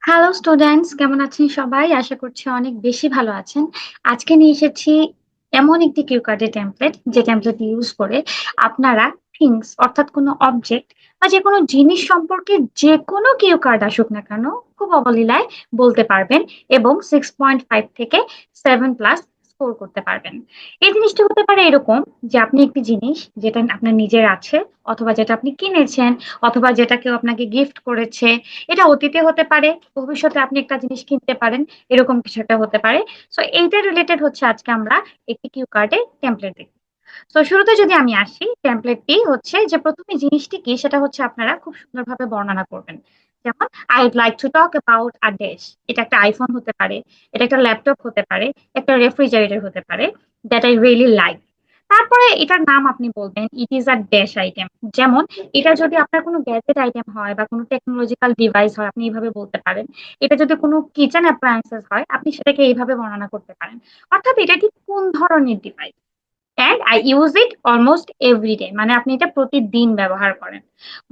Hello students, কেমন আছেন সবাই? আশা করছি অনেক বেশি ভালো আছেন। আজকে নিয়ে এসেছি এমন একটি কিউ কার্ডের টেমপ্লেট, যে টেমপ্লেট ইউজ করে আপনারা থিংস অর্থাৎ কোনো অবজেক্ট বা যে কোনো জিনিস সম্পর্কে যে কোনো কিউ কার্ড আসুক না কেন খুব অবলীলায় বলতে পারবেন এবং 6.5 থেকে 7+ স্কোর করতে পারবেন। এই জিনিসটা হতে পারে এরকম যে আপনি একটি জিনিস যেটা আপনার নিজের আছে, অথবা যেটা আপনি কিনেছেন, অথবা যেটা কেউ আপনাকে গিফট করেছে। এটা অতীতে হতে পারে, ভবিষ্যতে আপনি একটা জিনিস কিনতে পারেন, এরকম কিছু একটা হতে পারে। সো এইটা রিলেটেড হচ্ছে আজকে আমরা একটি কিউ কার্ডে টেমপ্লেট দেখি। তো শুরুতে যদি আমি আসি, টেমপ্লেটটি হচ্ছে যে প্রথমে জিনিসটি কি সেটা হচ্ছে আপনারা খুব সুন্দরভাবে বর্ণনা করবেন। যেমন, I would like to talk about a dash. এটা একটা আইফোন হতে পারে, এটা একটা ল্যাপটপ হতে পারে, একটা রেফ্রিজারেটর হতে পারে, দ্যাট আই রিয়েলি লাইক। তারপরে এটার নাম আপনি বলবেন it is a dash item. যেমন, এটা যদি আপনার কোনো গ্যাজেট আইটেম হয় বা কোনো টেকনোলজিক্যাল ডিভাইস হয়, আপনি এইভাবে বলতে পারেন। এটা যদি কোনো কিচেন অ্যাপ্লায়েন্সেস হয়, আপনি সেটাকে এইভাবে বর্ণনা করতে পারেন। অর্থাৎ এটা ঠিক কোন ধরনের device, and I use it almost every day, মানে আপনি এটা প্রতিদিন ব্যবহার করেন।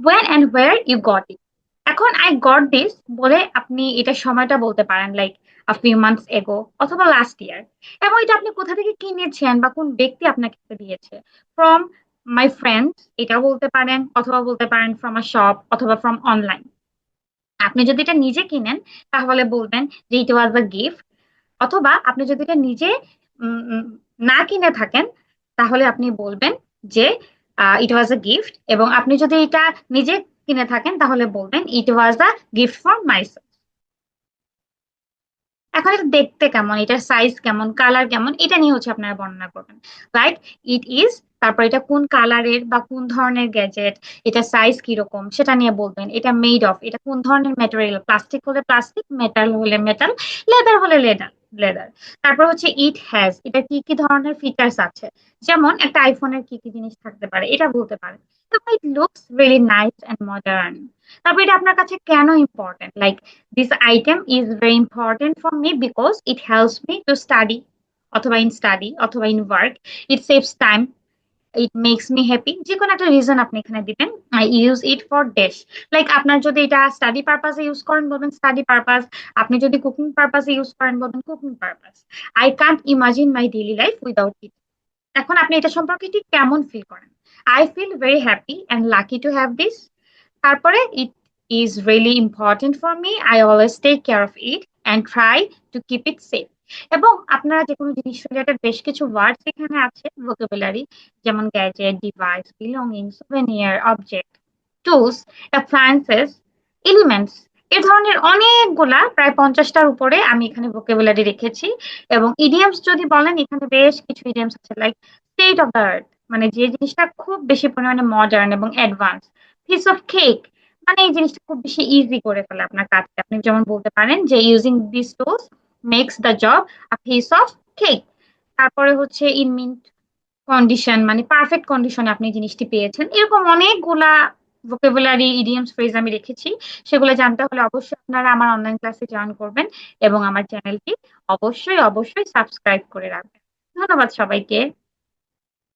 when and where you got it। এখন I got this বলে আপনি এটা সময়টা বলতে পারেন, like a few months ago অথবা লাস্ট ইয়ার। এবং এটা আপনি কোথা থেকে কিনেছেন বা কোন ব্যক্তি আপনাকে এটা দিয়েছে, from my friends এটাও বলতে পারেন, অথবা বলতে পারেন from a shop অথবা from online। আপনি যদি এটা নিজে কিনেন তাহলে বলবেন যে it was a gift। অথবা আপনি যদি এটা নিজে উম, উম, না কিনে থাকেন তাহলে আপনি বলবেন যে ইট ওয়াজ আ গিফট। এবং আপনি যদি এটা নিজে কিনে থাকেন তাহলে বলবেন ইট ওয়াজ আ গিফট ফর মাইসেলফ। এখন এটা দেখতে কেমন, এটার সাইজ কেমন, কালার কেমন, এটা নিয়ে হচ্ছে আপনারা বর্ণনা করবেন। লাইক ইট ইজ, তারপর এটা কোন কালারের বা কোন ধরনের গ্যাজেট, এটা সাইজ কিরকম সেটা নিয়ে বলবেন। এটা মেড অফ, এটা কোন ধরনের ম্যাটেরিয়াল, প্লাস্টিক হলে প্লাস্টিক, মেটাল হলে মেটাল, লেদার হলে লেদার লেদার। তারপর হচ্ছে ইট হ্যাজ, এটা কি কি ধরনের ফিচার্স আছে, যেমন একটা আইফোনের কি কি জিনিস থাকতে পারে এটা বলতে পারেন। তারপর it looks really nice and modern. তারপর এটা আপনার কাছে কেন important, like this item is very important for me because it helps me to study, অথবা in study অথবা in work, it saves time, it makes me happy। যে কোনো একটা রিজন আপনি এখানে দিবেন। I use it for dash, like আপনার যদি এটা স্টাডি পারপাসে ইউজ করেন বলবেন স্টাডি পারপাস, আপনি যদি কুকিং পারপাসে ইউজ করেন বলবেন cooking purpose. I can't imagine my daily life without it। এখন আপনি এটা সম্পর্কে ঠিক কেমন ফিল করেন? I feel very happy and lucky to have this। তারপরে it is really important for me, I always take care of it and try to keep it safe. এবং আপনারা যে কোনো জিনিস রিলেটেড বেশ কিছু ওয়ার্ডস এখানে আছে, ভোকাবুলারি, যেমন gadget, device, belonging, souvenir, object, tools, appliances, elements, এ ধরনের অনেকগুলা, প্রায় 50টার উপরে আমি এখানে ভোকাবুলারি রেখেছি। এবং ইডিয়মস যদি বলেন, এখানে বেশ কিছু ইডিয়মস আছে, like state of the art, মানে যে জিনিসটা খুব বেশি পরিমাণে মডার্ন এবং অ্যাডভান্স। পিস অফ কেক, মানে এই জিনিসটা খুব বেশি ইজি করে ফেলে আপনার কাজটা। আপনি যেমন বলতে পারেন যে using this tools makes the job a piece of cake. তারপরে হচ্ছে ইন মিন্ট কন্ডিশন, মানে পারফেক্ট কন্ডিশনে আপনি জিনিসটি পেয়েছেন। এরকম অনেকগুলা ভোকাবুলারি, ইডিয়মস, ফ্রেজ আমি রেখেছি। সেগুলো জানতে হলে অবশ্যই আপনারা আমার অনলাইন ক্লাসে জয়েন করবেন এবং আমার চ্যানেলটি অবশ্যই অবশ্যই সাবস্ক্রাইব করে রাখবেন। ধন্যবাদ সবাইকে।